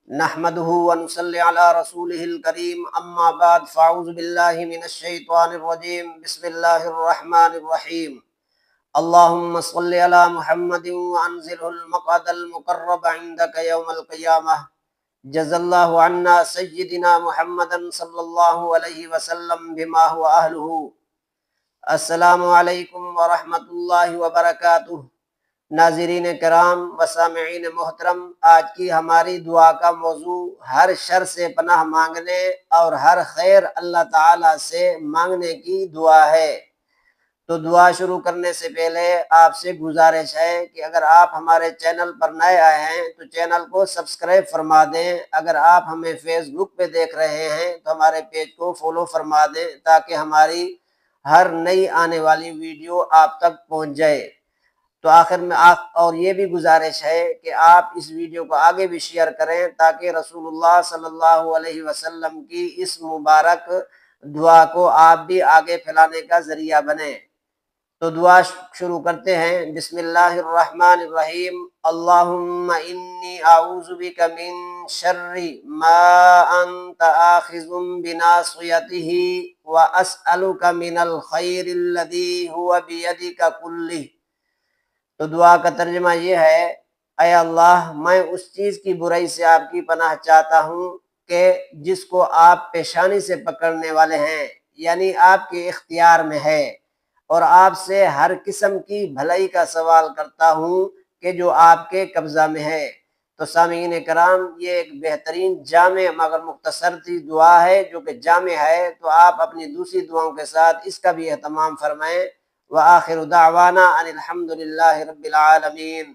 نحمده ونصلي على رسوله الكريم اما بعد فاعوذ بالله من الشيطان الرجيم بسم الله الرحمن الرحيم اللهم صل على محمد وانزله المقعد المقرب عندك يوم القيامة جزا الله عنا سيدنا محمدا صلى الله عليه وسلم بما هو أهله۔ السلام علیکم ورحمۃ اللہ وبرکاتہ۔ ناظرین کرام و سامعین محترم، آج کی ہماری دعا کا موضوع ہر شر سے پناہ مانگنے اور ہر خیر اللہ تعالی سے مانگنے کی دعا ہے۔ تو دعا شروع کرنے سے پہلے آپ سے گزارش ہے کہ اگر آپ ہمارے چینل پر نئے آئے ہیں تو چینل کو سبسکرائب فرما دیں۔ اگر آپ ہمیں فیس بک پہ دیکھ رہے ہیں تو ہمارے پیج کو فالو فرما دیں تاکہ ہماری ہر نئی آنے والی ویڈیو آپ تک پہنچ جائے۔ تو آخر میں اور یہ بھی گزارش ہے کہ آپ اس ویڈیو کو آگے بھی شیئر کریں تاکہ رسول اللہ صلی اللہ علیہ وسلم کی اس مبارک دعا کو آپ بھی آگے پھیلانے کا ذریعہ بنیں۔ تو دعا شروع کرتے ہیں۔ بسم اللہ الرحمن الرحیم۔ اللہم انی اعوذ بک من شر ما انت آخذ بناصیتہ واسألک من الخیر الذی هو بیدک کلہ۔ تو دعا کا ترجمہ یہ ہے، اے اللہ میں اس چیز کی برائی سے آپ کی پناہ چاہتا ہوں کہ جس کو آپ پیشانی سے پکڑنے والے ہیں، یعنی آپ کے اختیار میں ہے، اور آپ سے ہر قسم کی بھلائی کا سوال کرتا ہوں کہ جو آپ کے قبضہ میں ہے۔ تو سامعین کرام، یہ ایک بہترین جامع مگر مختصر سی دعا ہے جو کہ جامع ہے، تو آپ اپنی دوسری دعاؤں کے ساتھ اس کا بھی اہتمام فرمائیں۔ وآخر دعوانا ان الحمد للہ رب العالمین۔